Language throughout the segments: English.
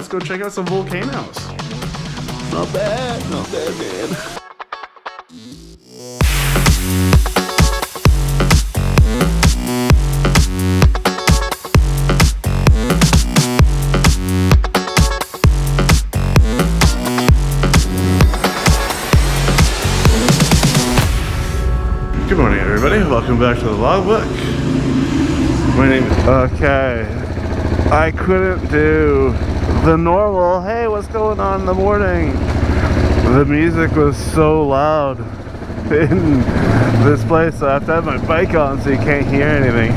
let's go check out some volcanoes. Not bad, man. Good morning, everybody. Welcome back to the logbook. My name is... Okay. I couldn't do the normal, hey, what's going on in the morning? The music was so loud in this place, so I have to have my bike on so you can't hear anything.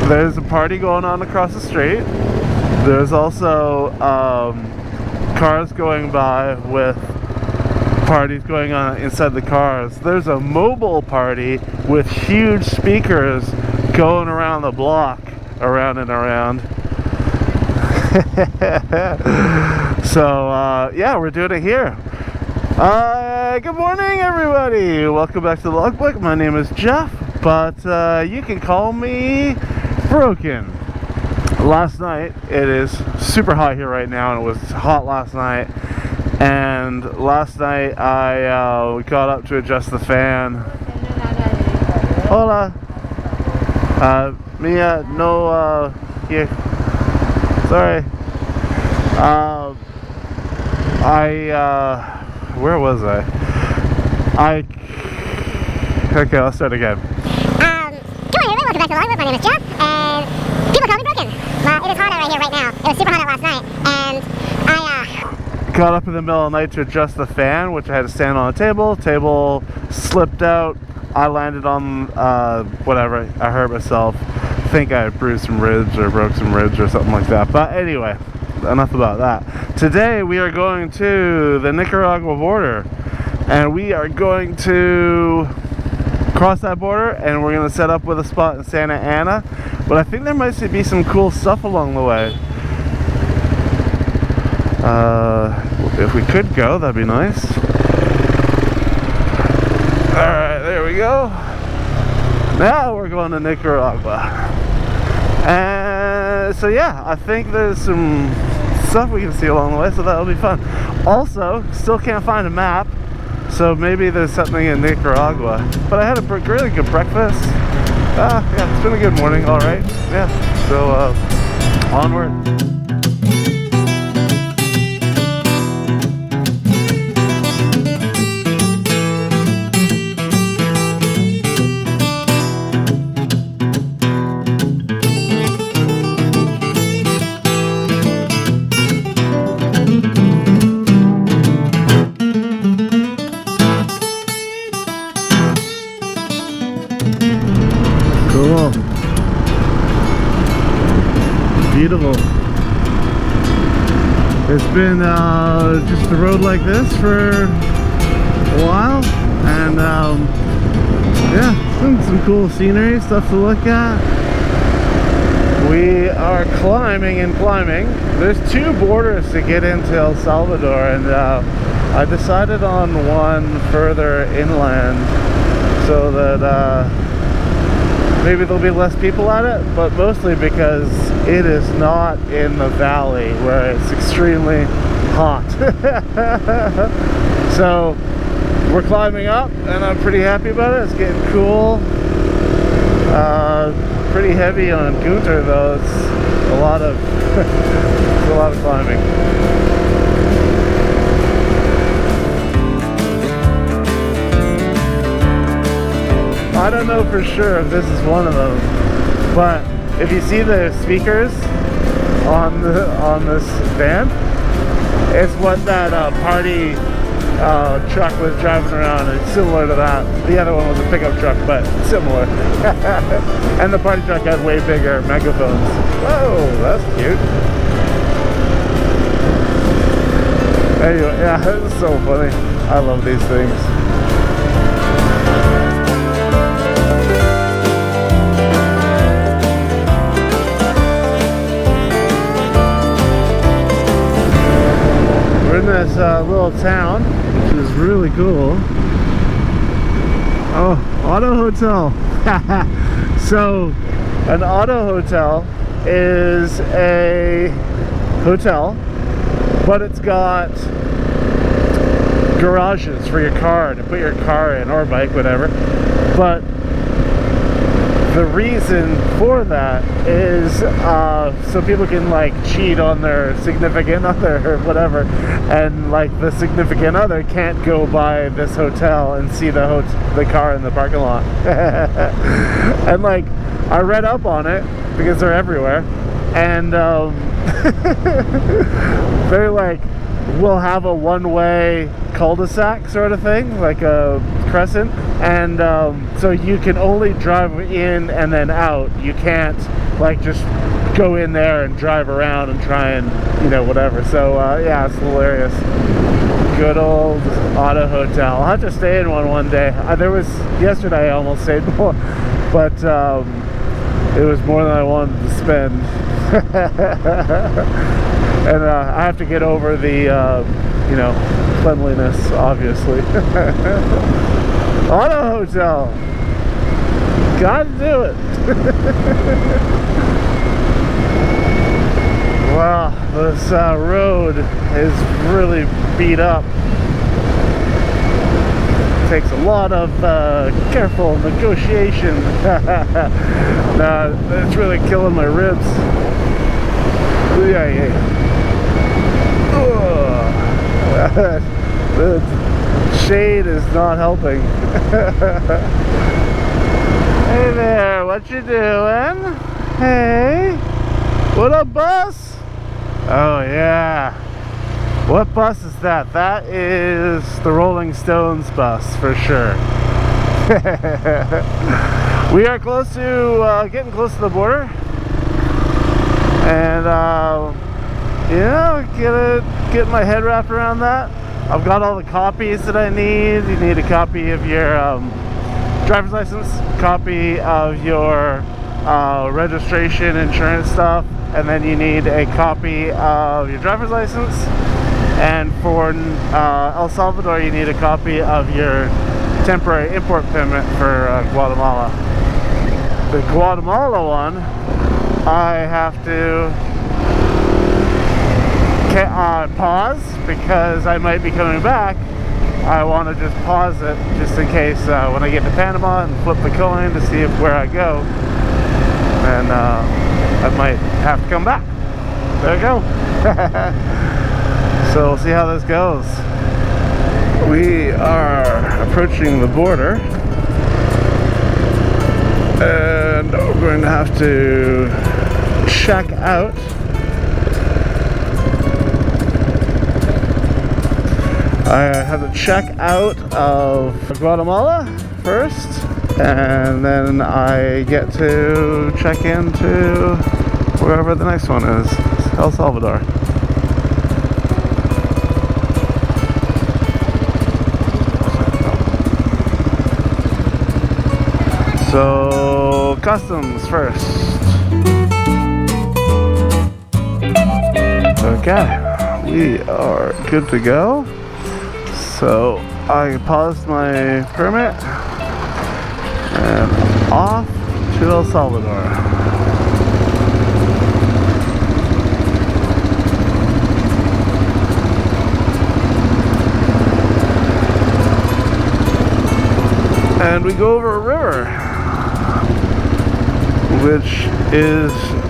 There's a party going on across the street. There's also cars going by with parties going on inside the cars. There's a mobile party with huge speakers going around the block, around and around. So yeah, we're doing it here. Good morning, everybody. Welcome back to the logbook. My name is Jeff, but you can call me Broken. Last night, it is super hot here right now, and it was hot last night. And last night I got up to adjust the fan. Hola. Mia, no, here. Sorry. Where was I? Okay, let's start again. Good morning, everybody. Welcome back to the logbook. My name is Jeff, and people call me Broken. It is hot out right here right now. It was super hot out last night, and I got up in the middle of the night to adjust the fan, which I had to stand on a table. Table slipped out. I landed on whatever. I hurt myself. I think I bruised some ribs or broke some ribs or something like that. But anyway, enough about that. Today we are going to the Nicaragua border, and we are going to cross that border, and we're going to set up with a spot in Santa Ana. But I think there might be some cool stuff along the way. If we could go, that'd be nice. Alright, there we go. Now we're going to Nicaragua. And so yeah, I think there's some stuff we can see along the way, so that'll be fun. Also, still can't find a map, so maybe there's something in Nicaragua. But I had a really good breakfast. Yeah, it's been a good morning, alright. Yeah, so onward. Cool. Beautiful. It's been just a road like this for a while, and yeah, some cool scenery, stuff to look at. We are climbing and climbing. There's two borders to get into El Salvador, and I decided on one further inland so that maybe there'll be less people at it, but mostly because it is not in the valley where it's extremely hot. So we're climbing up, and I'm pretty happy about it. It's getting cool. Pretty heavy on Gunter though. It's a lot of it's a lot of climbing. I don't know for sure if this is one of them, but if you see the speakers on this van, it's what that party truck was driving around. It's similar to that. The other one was a pickup truck, but similar. And the party truck has way bigger megaphones. Whoa, that's cute. Anyway, yeah, it's so funny. I love these things. We're in this little town, which is really cool. Oh, auto hotel. So, an auto hotel is a hotel, but it's got garages for your car to put your car in, or bike, whatever. But the reason for that is so people can like cheat on their significant other or whatever, and like the significant other can't go by this hotel and see the car in the parking lot. And like I read up on it because they're everywhere, and they're like, we'll have a one-way cul-de-sac sort of thing, like a crescent, and so you can only drive in and then out. You can't like just go in there and drive around and try and, you know, whatever. So yeah, it's hilarious. Good old auto hotel. I'll have to stay in one day. There was yesterday I almost stayed more, but it was more than I wanted to spend. And I have to get over the you know, cleanliness, obviously. Auto hotel, gotta do it. Wow, this road is really beat up. Takes a lot of careful negotiation. It's really killing my ribs. Yeah. The shade is not helping. Hey there, what you doing? Hey, what up, bus? Oh yeah. What bus is that? That is the Rolling Stones bus for sure. We are close to getting close to the border, and yeah, get my head wrapped around that. I've got all the copies that I need. You need a copy of your driver's license, copy of your registration, insurance stuff, and then you need a copy of your driver's license. And for El Salvador, you need a copy of your temporary import permit for Guatemala. The Guatemala one, I have to pause because I might be coming back. I want to just pause it just in case when I get to Panama and flip the coin to see where I go, and I might have to come back. There you go. So we'll see how this goes. We are approaching the border, and we're going to have to check out. I have to check out of Guatemala first, and then I get to check into wherever the next one is, El Salvador. So, customs first. Okay, we are good to go. So I paused my permit and off to El Salvador. And we go over a river, which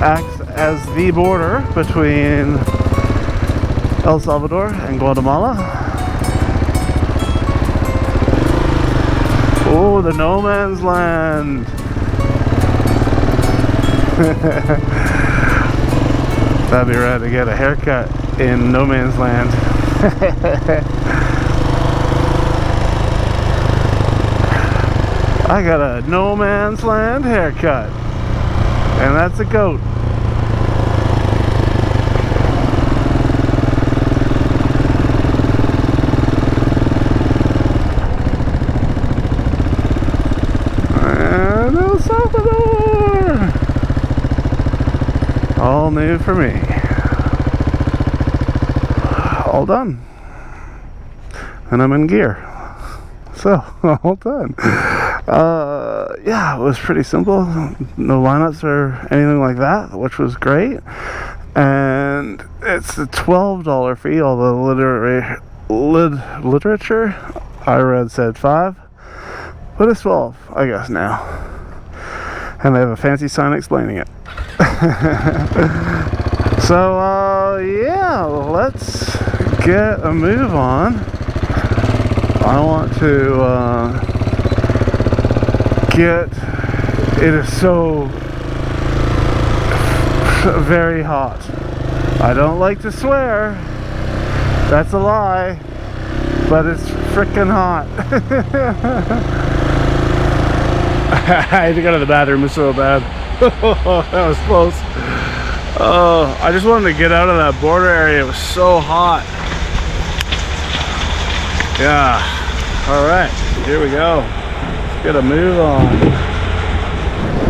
acts as the border between El Salvador and Guatemala. Oh, the no man's land. That'd be rad to get a haircut in no man's land. I got a no man's land haircut, and that's a goat. El Salvador! All new for me. All done. And I'm in gear. So, all done. Yeah, it was pretty simple. No lineups or anything like that, which was great. And it's a $12 fee, although literature I read said 5, but it's 12, I guess now. And they have a fancy sign explaining it. So, yeah, let's get a move on. I want to it is so very hot. I don't like to swear, that's a lie, but it's freaking hot. I had to go to the bathroom, it was so bad. That was close. Oh, I just wanted to get out of that border area, it was so hot. Yeah, all right, here we go. Let's get a move on.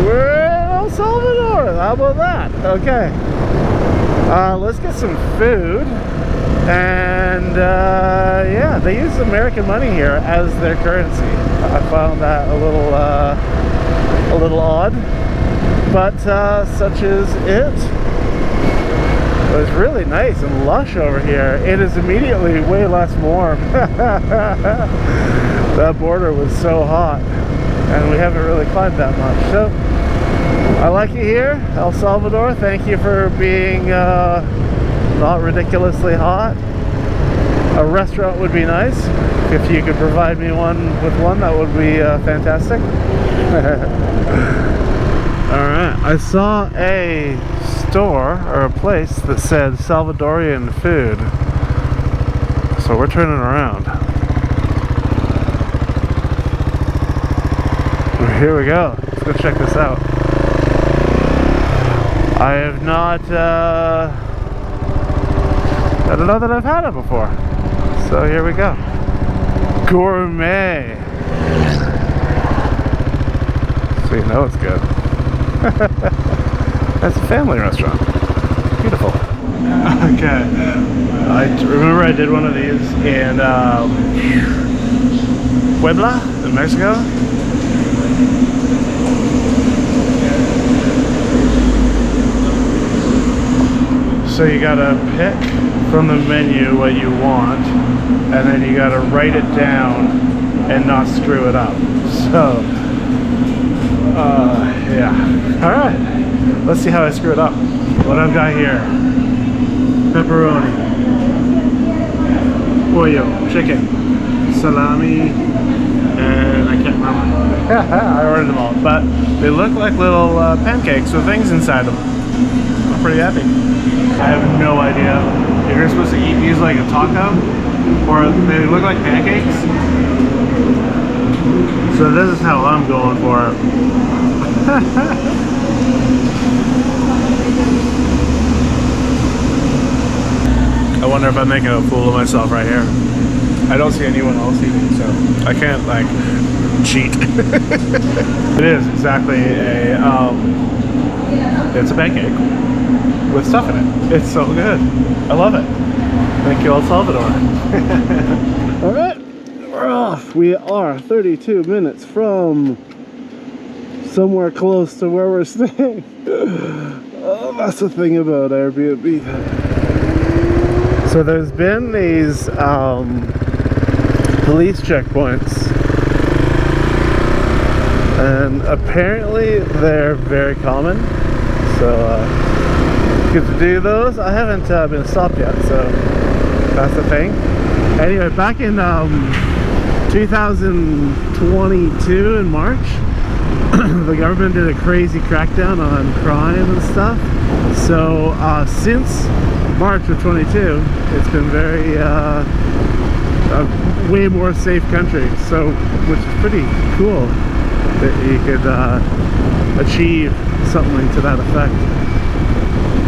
We're in El Salvador, how about that? Okay, let's get some food. And yeah, they use American money here as their currency. I found that a little odd, but such is it. It was really nice and lush over here. It is immediately way less warm. That border was so hot, and we haven't really climbed that much. So I like it here, El Salvador. Thank you for being not ridiculously hot. A restaurant would be nice. If you could provide me with one, that would be fantastic. Alright, I saw a store or a place that said Salvadorian food. So we're turning around. Here we go. Let's go check this out. I have not I don't know that I've had it before. So here we go. Gourmet. So you know it's good. That's a family restaurant. Beautiful. Okay. I remember I did one of these in Puebla, in Mexico. So you gotta pick from the menu what you want, and then you gotta write it down and not screw it up. So, yeah. Alright, let's see how I screw it up. What I've got here: pepperoni, pollo, chicken, salami, and I can't remember. I ordered them all, but they look like little pancakes with things inside them. I'm pretty happy. I have no idea if you're supposed to eat these like a taco or they look like pancakes. So this is how I'm going for it. I wonder if I'm making a fool of myself right here. I don't see anyone else eating, so I can't like cheat. It is exactly it's a pancake with stuff in it. It's so good. I love it. Thank you, El Salvador. All right, we're off. We are 32 minutes from somewhere close to where we're staying. Oh, that's the thing about Airbnb. So there's been these police checkpoints, and apparently they're very common. So good to do those. I haven't been stopped yet, so that's the thing. Anyway, back in 2022 in March, the government did a crazy crackdown on crime and stuff. So since March of 22, it's been very a way more safe country. So, which is pretty cool that you could achieve something to that effect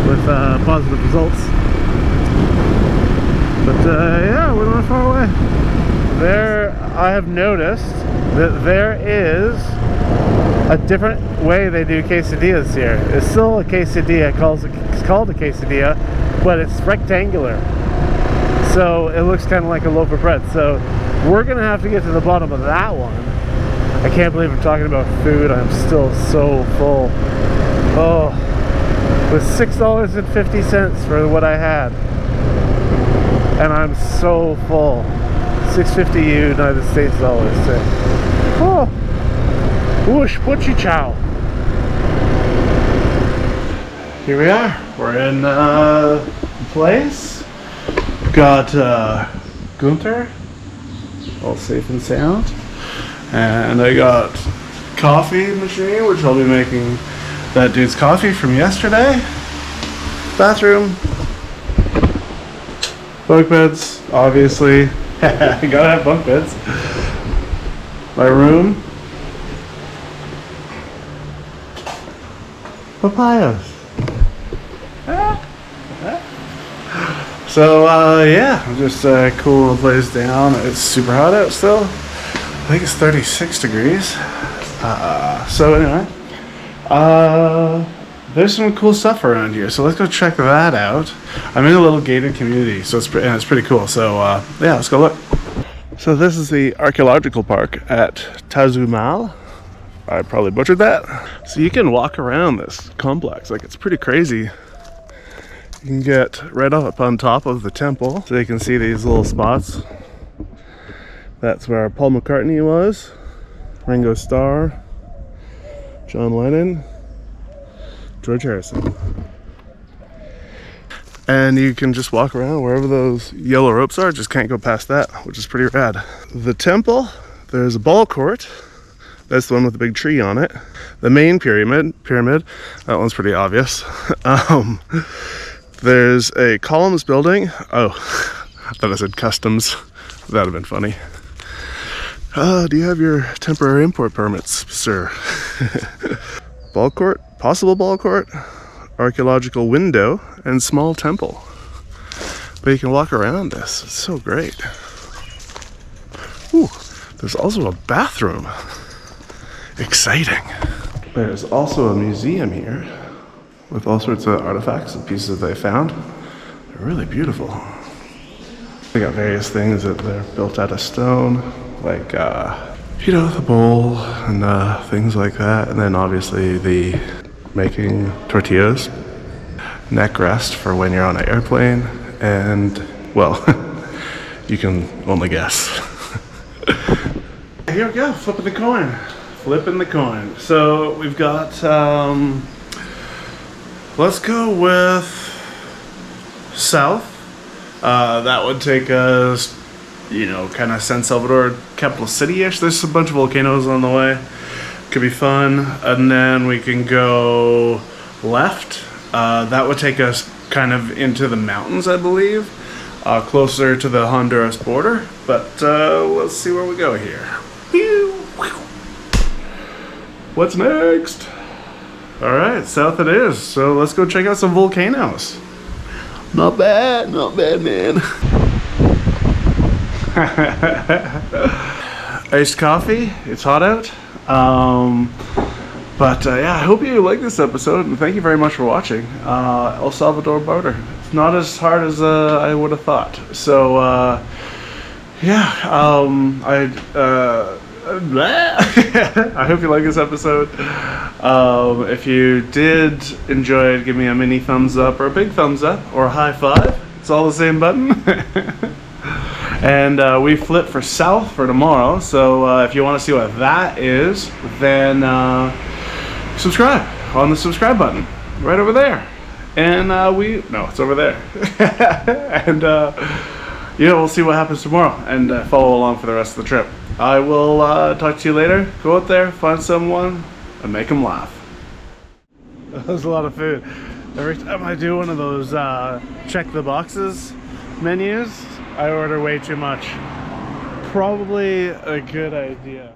with positive results. But yeah, we're not far away. There, I have noticed that there is a different way they do quesadillas here. It's still a quesadilla, it's called a quesadilla, but it's rectangular. So it looks kind of like a loaf of bread. So we're gonna have to get to the bottom of that one I can't believe I'm talking about food. I'm still so full. Oh, it was $6.50 for what I had. And I'm so full. $6.50 United States dollars. Oh, whoosh, putchy chow. Here we are. We're in the place. Got Gunther, all safe and sound. And I got coffee machine, which I'll be making that dude's coffee from yesterday. Bathroom. Bunk beds, obviously. You gotta have bunk beds. My room. Papayas. So yeah, I'm just cooling the place down. It's super hot out still. I think it's 36 degrees. So anyway, there's some cool stuff around here. So let's go check that out. I'm in a little gated community, so it's pretty cool. So yeah, let's go look. So this is the archaeological park at Tazumal. I probably butchered that. So you can walk around this complex. Like, it's pretty crazy. You can get right up on top of the temple, so you can see these little spots. That's where Paul McCartney was, Ringo Starr, John Lennon, George Harrison. And you can just walk around wherever those yellow ropes are, just can't go past that, which is pretty rad. The temple, there's a ball court. That's the one with the big tree on it. The main pyramid, that one's pretty obvious. There's a columns building. Oh, I thought I said customs. That'd have been funny. Do you have your temporary import permits, sir? Ball court, possible ball court, archaeological window, and small temple. But you can walk around this. It's so great. Ooh, there's also a bathroom. Exciting. There's also a museum here with all sorts of artifacts and pieces that they found. They're really beautiful. They got various things that they're built out of stone, like you know, the bowl and things like that. And then obviously the making tortillas, neck rest for when you're on an airplane, and well, you can only guess. Here we go, flipping the coin. Flipping the coin. So we've got, let's go with south. That would take us, you know, kind of San Salvador, capital city-ish. There's a bunch of volcanoes on the way. Could be fun. And then we can go left. That would take us kind of into the mountains, I believe. Closer to the Honduras border. But let's see where we go here. What's next? Alright, south it is. So let's go check out some volcanoes. Not bad, man. Iced coffee, it's hot out. But yeah, I hope you like this episode, and thank you very much for watching. El Salvador border. It's not as hard as I would have thought. So yeah, I hope you like this episode. If you did enjoy it, give me a mini thumbs up or a big thumbs up or a high five. It's all the same button. And we flip for south for tomorrow. So if you want to see what that is, then subscribe on the subscribe button right over there. And no, it's over there. And yeah, we'll see what happens tomorrow and follow along for the rest of the trip. I will talk to you later. Go out there, find someone, and make them laugh. That was a lot of food. Every time I do one of those check the boxes menus, I order way too much. Probably a good idea.